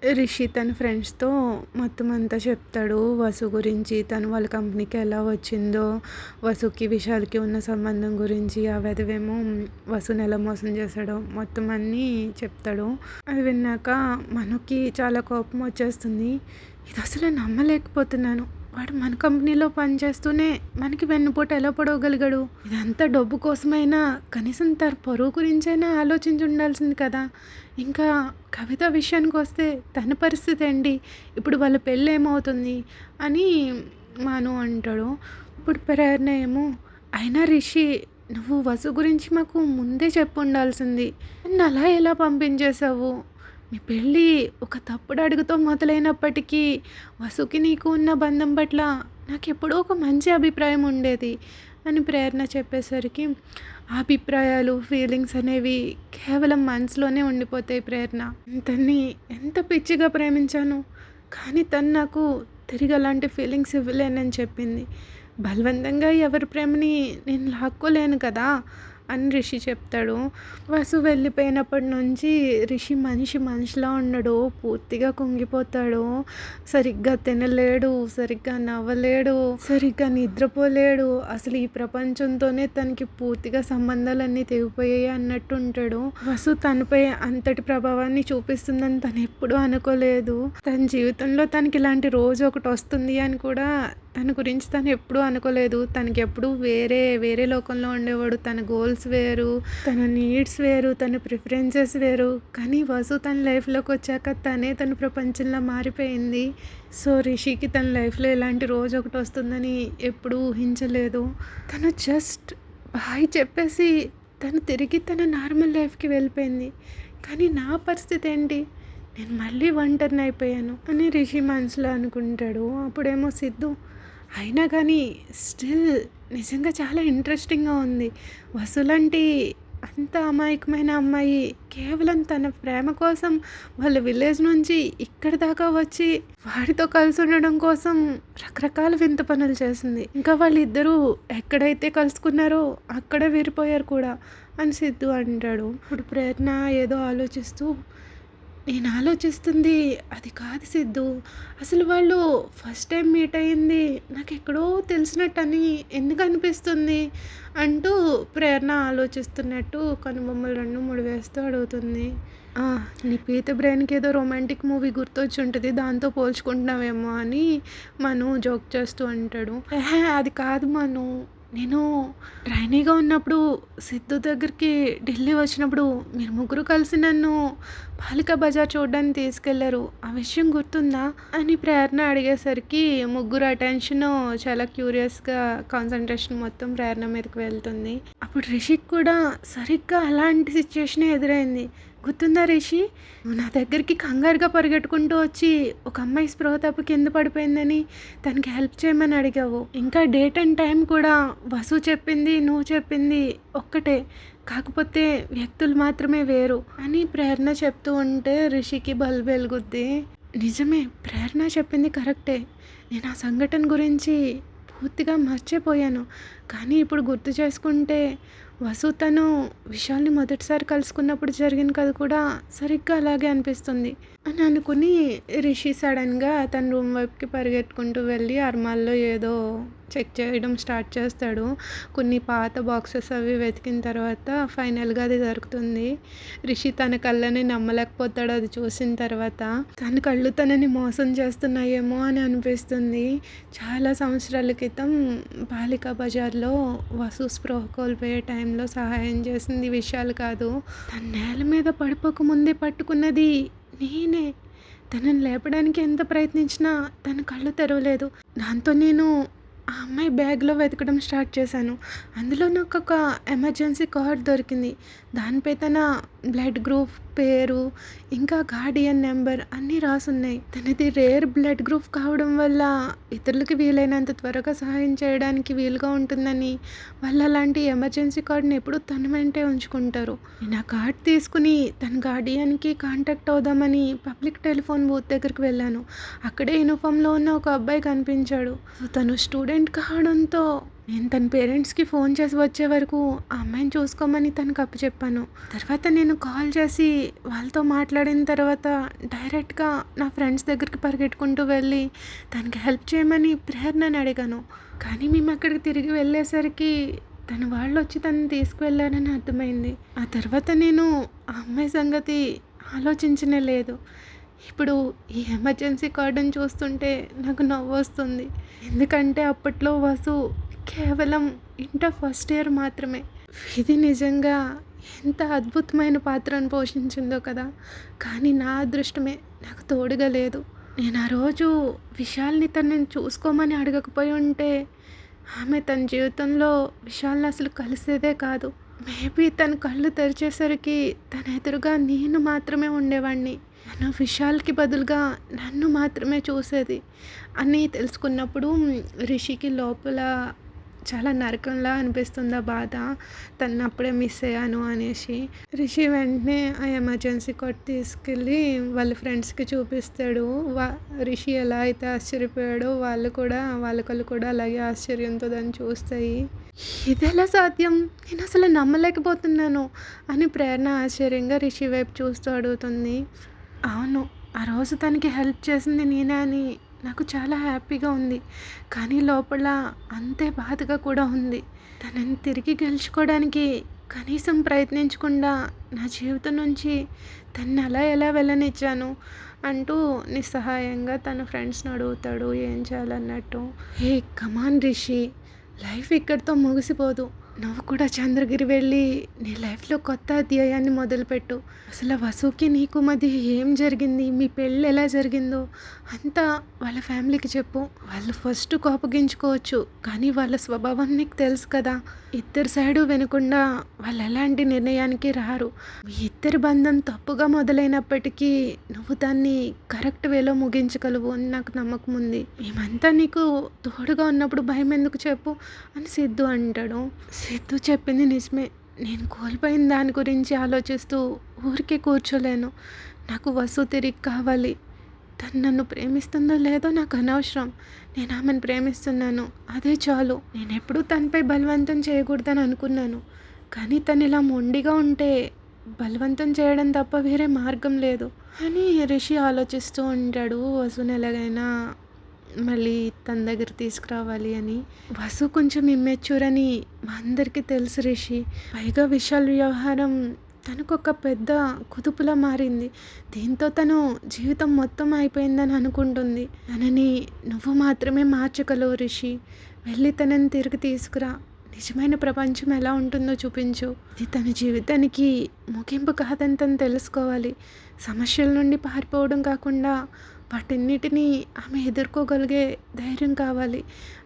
రిషి తన ఫ్రెండ్స్‌తో మొత్తం అంతా చెప్తాడు. వసు గురించి, తను వాళ్ళ కంపెనీకి ఎలా వచ్చిందో, వసుకి, విశాల్‌కి ఉన్న సంబంధం గురించి, ఆ వెధవేమో వసుని ఎలా మోసం చేశాడో మొత్తం అన్నీ చెప్తాడు. అది విన్నాక మనకి చాలా కోపం వచ్చేస్తుంది. ఇదసలు నమ్మలేకపోతున్నాను. వాడు మన కంపెనీలో పనిచేస్తూనే మనకి వెన్నుపోటు ఎలా పొడవగలిగాడు? ఇదంతా డబ్బు కోసమైనా కనీసం తన పరువు గురించైనా ఆలోచించి ఉండాల్సింది కదా! ఇంకా కవిత విషయానికొస్తే తన పరిస్థితి ఏంటి? ఇప్పుడు వాళ్ళ పెళ్ళి ఏమవుతుంది? అని మను అంటాడు. ఇప్పుడు ప్రేరణ ఏమో, అయినా రిషి నువ్వు వసు గురించి మాకు ముందే చెప్పుండాల్సింది. నన్ను అలా ఎలా పంపించేశావు? మీ పెళ్ళి ఒక తప్పుడు అడుగుతో మొదలైనప్పటికీ వసుకి నీకు ఉన్న బంధం పట్ల నాకెప్పుడో ఒక మంచి అభిప్రాయం ఉండేది అని ప్రేరణ చెప్పేసరికి, ఆ అభిప్రాయాలు, ఫీలింగ్స్ అనేవి కేవలం మనసులోనే ఉండిపోతాయి ప్రేరణ. తన్ని ఎంత పిచ్చిగా ప్రేమించాను, కానీ తను నాకు తిరిగి అలాంటి ఫీలింగ్స్ ఇవ్వలేనని చెప్పింది. బలవంతంగా ఎవరి ప్రేమని నేను లాక్కోలేను కదా అని రిషి చెప్తాడు. వసు వెళ్ళిపోయినప్పటి నుంచి రిషి మనిషిలా ఉండడు. పూర్తిగా కుంగిపోతాడు. సరిగ్గా తినలేడు, సరిగ్గా నవ్వలేడు, సరిగ్గా నిద్రపోలేడు. అసలు ఈ ప్రపంచంతోనే తనకి పూర్తిగా సంబంధాలన్నీ తెగిపోయాయి అన్నట్టు ఉంటాడు. వసు తనపై అంతటి ప్రభావాన్ని చూపిస్తుందని తను ఎప్పుడూ అనుకోలేదు. తన జీవితంలో తనకి ఇలాంటి రోజు ఒకటి వస్తుంది అని కూడా తన గురించి తను ఎప్పుడూ అనుకోలేదు. తనకి ఎప్పుడూ వేరే లోకంలో ఉండేవాడు. తన గోల్స్ వేరు, తన నీడ్స్ వేరు, తన ప్రిఫరెన్సెస్ వేరు. కానీ వసు తన లైఫ్లోకి వచ్చాక తనే తన ప్రపంచంలో మారిపోయింది. సో రిషికి తన లైఫ్లో ఇలాంటి రోజు ఒకటి వస్తుందని ఎప్పుడూ ఊహించలేదు. తను జస్ట్ బాయ్ చెప్పేసి తను తిరిగి తన నార్మల్ లైఫ్కి వెళ్ళిపోయింది. కానీ నా పరిస్థితి ఏంటి? నేను మళ్ళీ ఒంటరిని అయిపోయాను అని రిషి మనసులో అనుకుంటాడు. అప్పుడేమో సిద్ధు, అయినా కానీ స్టిల్ నిజంగా చాలా ఇంట్రెస్టింగ్గా ఉంది. వసులాంటి అంత అమాయకమైన అమ్మాయి కేవలం తన ప్రేమ కోసం వాళ్ళ విలేజ్ నుంచి ఇక్కడి దాకా వచ్చి వాడితో కలిసి ఉండడం కోసం రకరకాల వింత పనులు చేసింది. ఇంకా వాళ్ళిద్దరూ ఎక్కడైతే కలుసుకున్నారో అక్కడే విడిపోయారు కూడా అని సిద్ధు అంటాడు. ఇప్పుడు ప్రేరణ ఏదో ఆలోచిస్తూ, నేను ఆలోచిస్తుంది అది కాదు సిద్ధు, అసలు వాళ్ళు ఫస్ట్ టైం మీట్ అయ్యింది నాకు ఎక్కడో తెలిసినట్టు అని ఎందుకు అనిపిస్తుంది అంటూ ప్రేరణ ఆలోచిస్తున్నట్టు కనుబొమ్మలు 2, 3 వేస్తూ అడుగుతుంది. "ఆ, నీ పీత బ్రెయిన్కి ఏదో రొమాంటిక్ మూవీ గుర్తొచ్చి ఉంటుంది, దాంతో పోల్చుకుంటున్నావేమో" అని మను జోక్ చేస్తూ అంటాడు. "ఏహే అది కాదు మను, నేను ట్రైనీగా ఉన్నప్పుడు సిద్ధు దగ్గరికి ఢిల్లీ వచ్చినప్పుడు మీరు ముగ్గురు కలిసి నన్ను పాలికా బజార్ చూడడానికి తీసుకెళ్లారు, ఆ విషయం గుర్తుందా" అని ప్రేరణ అడిగేసరికి ముగ్గురు అటెన్షన్ చాలా క్యూరియస్గా కాన్సన్ట్రేషన్ మొత్తం ప్రేరణ మీదకి వెళ్తుంది. అప్పుడు రిషికి కూడా సరిగ్గా అలాంటి సిచ్యుయేషనే ఎదురైంది. గుర్తుందా రిషి, నువ్వు నా దగ్గరికి కంగారుగా పరిగెట్టుకుంటూ వచ్చి ఒక అమ్మాయి స్పృహ తప్పు కింద పడిపోయిందని తనకి హెల్ప్ చేయమని అడిగావు. ఇంకా డేట్ అండ్ టైం కూడా వసు చెప్పింది, నువ్వు చెప్పింది ఒక్కటే, కాకపోతే వ్యక్తులు మాత్రమే వేరు అని ప్రేరణ చెప్తూ ఉంటే రిషికి బల్బు వెలుగుద్ది. నిజమే, ప్రేరణ చెప్పింది కరెక్టే. నేను ఆ సంఘటన గురించి పూర్తిగా మర్చిపోయాను. కానీ ఇప్పుడు గుర్తు చేసుకుంటే వసు తను విశాల్ని మొదటిసారి కలుసుకున్నప్పుడు జరిగిన కథ కూడా సరిగ్గా అలాగే అనిపిస్తుంది అని అనుకుని రిషి సడన్గా తన రూమ్ వైపుకి పరిగెట్టుకుంటూ వెళ్ళి అర్మాల్లో ఏదో చెక్ చేయడం స్టార్ట్ చేస్తాడు. కొన్ని పాత బాక్సెస్ అవి వెతికిన తర్వాత ఫైనల్గా అది దొరుకుతుంది. రిషి తన కళ్ళని నమ్మలేకపోతాడు అది చూసిన తర్వాత. తన కళ్ళు తనని మోసం చేస్తున్నాయేమో అని అనిపిస్తుంది. చాలా సంవత్సరాల క్రితం బాలికా బజార్లో వసు స్పృహ కోల్పోయే టైంలో సహాయం చేసింది విషయాలు కాదు, తన నేల మీద పడిపోకముందే పట్టుకున్నది నేనే. తనని లేపడానికి ఎంత ప్రయత్నించినా తన కళ్ళు తెరవలేదు. దాంతో నేను ఆ అమ్మాయి బ్యాగ్లో వెతకడం స్టార్ట్ చేశాను. అందులో నాకు ఒక ఎమర్జెన్సీ కార్డ్ దొరికింది. దానిపై తన బ్లడ్ గ్రూప్, పేరు, ఇంకా గార్డియన్ నెంబర్ అన్నీ రాసున్నాయి. తనది రేర్ బ్లడ్ గ్రూప్ కావడం వల్ల ఇతరులకి వీలైనంత త్వరగా సహాయం చేయడానికి వీలుగా ఉంటుందని వాళ్ళు అలాంటి ఎమర్జెన్సీ కార్డుని ఎప్పుడూ తన వెంటే ఉంచుకుంటారు. నేను ఆ కార్డ్ తీసుకుని తన గార్డియన్కి కాంటాక్ట్ అవుదామని పబ్లిక్ టెలిఫోన్ బూత్ దగ్గరికి వెళ్ళాను. అక్కడే యూనిఫామ్లో ఉన్న ఒక అబ్బాయి కనిపించాడు. తను స్టూడెంట్ కావడంతో నేను తన పేరెంట్స్‌కి ఫోన్ చేసి వచ్చే వరకు ఆ అమ్మాయిని చూసుకోమని తనకు అప్పచెప్పాను. తర్వాత నేను కాల్ చేసి వాళ్ళతో మాట్లాడిన తర్వాత డైరెక్ట్‌గా నా ఫ్రెండ్స్ దగ్గరికి పరిగెట్టుకుంటూ వెళ్ళి తనకి హెల్ప్ చేయమని ప్రేరణని అడిగాను. కానీ మేము అక్కడికి తిరిగి వెళ్ళేసరికి తన వాళ్ళొచ్చి తనని తీసుకువెళ్లారని అర్థమైంది. ఆ తర్వాత నేను ఆ అమ్మాయి సంగతి ఆలోచించనే లేదు. ఇప్పుడు ఈ ఎమర్జెన్సీ కార్డుని చూస్తుంటే నాకు నవ్వొస్తుంది. ఎందుకంటే అప్పట్లో వసు కేవలం ఇంటర్ ఫస్ట్ ఇయర్ మాత్రమే. విధి నిజంగా ఎంత అద్భుతమైన పాత్రను పోషించిందో కదా! కానీ నా అదృష్టమే నాకు తోడుగా లేదు. నేను ఆ రోజు విశాల్‌ని తనని చూసుకోమని అడగకపోయి ఉంటే ఆమె తన జీవితంలో విశాల్‌ని అసలు కలిసేదే కాదు. మేబీ తను కళ్ళు తెరిచేసరికి తన ఎదురుగా నేను మాత్రమే ఉండేవాడిని. తను విశాల్‌కి బదులుగా నన్ను మాత్రమే చూసేది అని తెలుసుకున్నప్పుడు రిషికి లోపల చాలా నరకంలా అనిపిస్తుంది ఆ బాధ. తనని అప్పుడే మిస్ అయ్యాను అనేసి. రిషి వెంటనే ఆ ఎమర్జెన్సీ కార్డ్ తీసుకెళ్ళి వాళ్ళ ఫ్రెండ్స్‌కి చూపిస్తాడు. రిషి ఎలా అయితే ఆశ్చర్యపోయాడో వాళ్ళ కళ్ళు కూడా అలాగే ఆశ్చర్యంతో దాన్ని చూస్తాయి. ఇదెలా సాధ్యం? నేనసలు నమ్మలేకపోతున్నాను అని ప్రేరణ ఆశ్చర్యంగా రిషి వైపు చూస్తూ అడుగుతుంది. అవును. ఆ రోజు తనకి హెల్ప్ చేసింది నేనే అని నాకు చాలా హ్యాపీగా ఉంది. కానీ లోపల అంతే బాధగా కూడా ఉంది. తనని తిరిగి గెలుచుకోవడానికి కనీసం ప్రయత్నించకుండా నా జీవితం నుంచి తనని అలా ఎలా వెళ్ళనిచ్చాను అంటూ నిస్సహాయంగా తన ఫ్రెండ్స్‌ని అడుగుతాడు ఏం చేయాలన్నట్టు. హే! కమాన్ రిషి, లైఫ్ ఇక్కడితో ముగిసిపోదు. నువ్వు కూడా చంద్రగిరి వెళ్ళి నీ లైఫ్‌లో కొత్త అధ్యాయాన్ని మొదలుపెట్టు. అసలు వసుకి నీకు మధ్య ఏం జరిగింది? మీ పెళ్ళి ఎలా జరిగిందో అంతా వాళ్ళ ఫ్యామిలీకి చెప్పు. వాళ్ళు ఫస్ట్ కోపగించుకోవచ్చు. కానీ వాళ్ళ స్వభావం నీకు తెలుసు కదా! ఇద్దరి సైడు వినకుండా వాళ్ళు ఎలాంటి నిర్ణయానికి రారు. మీ ఇద్దరి బంధం తప్పుగా మొదలైనప్పటికీ నువ్వు దాన్ని కరెక్ట్ వేలో ముగించగలవు అని నాకు నమ్మకం ఉంది. మేమంతా నీకు తోడుగా ఉన్నప్పుడు భయం ఎందుకు చెప్పు అని సిద్ధు అంటాడు. సిద్ధు చెప్పింది నిజమే. నేను కోల్పోయిన దాని గురించి ఆలోచిస్తూ ఊరికే కూర్చోలేను. నాకు వసు తిరిగి కావాలి. తను నన్ను ప్రేమిస్తుందో లేదో నాకు అనవసరం. నేను ఆమెను ప్రేమిస్తున్నాను, అదే చాలు. నేనెప్పుడూ తనపై బలవంతం చేయకూడదని అనుకున్నాను. కానీ తను ఇలా మొండిగా ఉంటే బలవంతం చేయడం తప్ప వేరే మార్గం లేదు అని రిషి ఆలోచిస్తూ ఉంటాడు. వసుని ఎలాగైనా మళ్ళీ తన దగ్గర తీసుకురావాలి అని. వసు కొంచెం ఇమ్మెచ్యూర్ అని మా అందరికీ తెలుసు రిషి. పైగా విశాల్ వ్యవహారం తనకొక పెద్ద కుదుపులా మారింది. దీంతో తను జీవితం మొత్తం అయిపోయిందని అనుకుంటుంది. తనని నువ్వు మాత్రమే మార్చగలవు రిషి. వెళ్ళి తనని తిరిగి తీసుకురా. నిజమైన ప్రపంచం ఎలా ఉంటుందో చూపించు. ఇది తన జీవితానికి ముగింపు కాదని తను తెలుసుకోవాలి. సమస్యల నుండి పారిపోవడం కాకుండా వాటన్నిటినీ ఆమె ఎదుర్కోగలిగే ధైర్యం కావాలి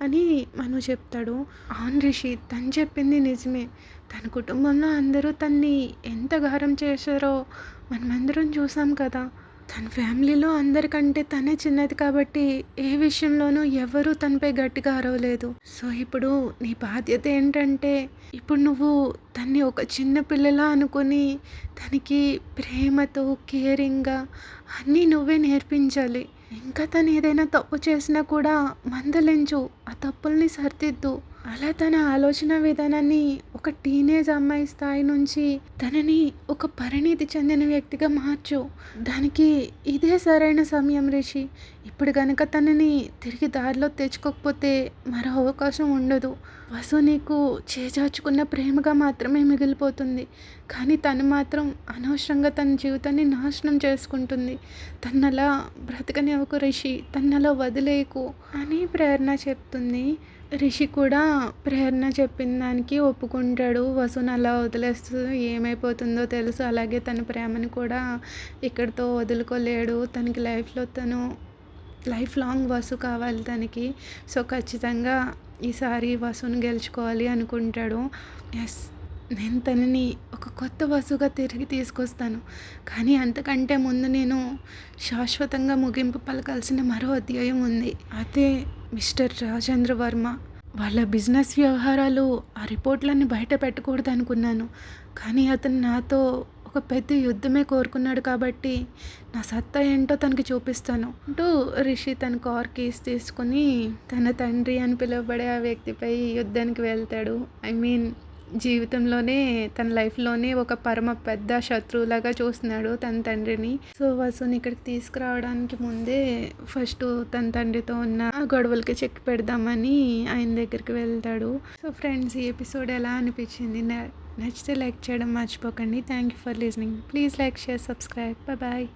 అని మను చెప్తాడు. అవును రిషి, తను చెప్పింది నిజమే. తన కుటుంబంలో అందరూ తన్ని ఎంత గారం చేశారో మనమందరం చూసాం కదా. తన ఫ్యామిలీలో అందరికంటే తనే చిన్నది కాబట్టి ఏ విషయంలోనూ ఎవరూ తనపై గట్టిగా అరవలేదు. సో ఇప్పుడు నీ బాధ్యత ఏంటంటే ఇప్పుడు నువ్వు తన్ని ఒక చిన్న పిల్లలా అనుకొని తనకి ప్రేమతో కేరింగ్గా అన్నీ నువ్వే నేర్పించాలి. ఇంకా తను ఏదైనా తప్పు చేసినా కూడా మందలించు, ఆ తప్పుల్ని సరిదిద్దు. అలా తన ఆలోచన విధానాన్ని ఒక టీనేజ్ అమ్మాయి స్థాయి నుంచి తనని ఒక పరిణితి చెందిన వ్యక్తిగా మార్చు. దానికి ఇదే సరైన సమయం రిషి. ఇప్పుడు కనుక తనని తిరిగి దారిలో తెచ్చుకోకపోతే మరో అవకాశం ఉండదు. వసు నీకు చేజార్చుకున్న ప్రేమగా మాత్రమే మిగిలిపోతుంది. కానీ తను మాత్రం అనవసరంగా తన జీవితాన్ని నాశనం చేసుకుంటుంది. తన్నలా బ్రతకనివ్వకు రిషి, తన్నలా వదిలేయకు అని ప్రేరణ చెప్తుంది. రిషి కూడా ప్రేరణ చెప్పిన దానికి ఒప్పుకుంటాడు. వసుని అలా వదిలేస్తూ ఏమైపోతుందో తెలుసు. అలాగే తన ప్రేమని కూడా ఇక్కడితో వదులుకోలేడు. తనకి లైఫ్లో తను లైఫ్ లాంగ్ వసు కావాలి తనకి. సో ఖచ్చితంగా ఈసారి వసుని గెలుచుకోవాలి అనుకుంటాడు. ఎస్, నేను తనని ఒక కొత్త వసుగా తిరిగి తీసుకొస్తాను. కానీ అంతకంటే ముందు నేను శాశ్వతంగా ముగింపు పలకాల్సిన మరో అధ్యాయం ఉంది. అదే మిస్టర్ రాజేంద్ర వర్మ. వాళ్ళ బిజినెస్ వ్యవహారాలు ఆ రిపోర్ట్లన్నీ బయట పెట్టకూడదు అనుకున్నాను. కానీ అతను నాతో ఒక పెద్ద యుద్ధమే కోరుకున్నాడు కాబట్టి నా సత్తా ఏంటో తనకి చూపిస్తాను అంటూ రిషి తన కార్ కీస్ తీసుకుని తన తండ్రి అని పిలువబడే ఆ వ్యక్తిపై యుద్ధానికి వెళ్తాడు. ఐ మీన్ జీవితంలోనే తన లైఫ్‌లోనే ఒక పరమ పెద్ద శత్రువులాగా చూస్తున్నాడు తన తండ్రిని. సో, వసుని ఇక్కడికి తీసుకురావడానికి ముందే ఫస్టు తన తండ్రితో ఉన్న ఆ గొడవలకి చెక్ పెడదామని ఆయన దగ్గరికి వెళ్తాడు. సో, ఫ్రెండ్స్, ఈ ఎపిసోడ్ ఎలా అనిపించింది? నచ్చితే లైక్ చేయడం మర్చిపోకండి. Thank you for listening. Please like, share, subscribe. Bye.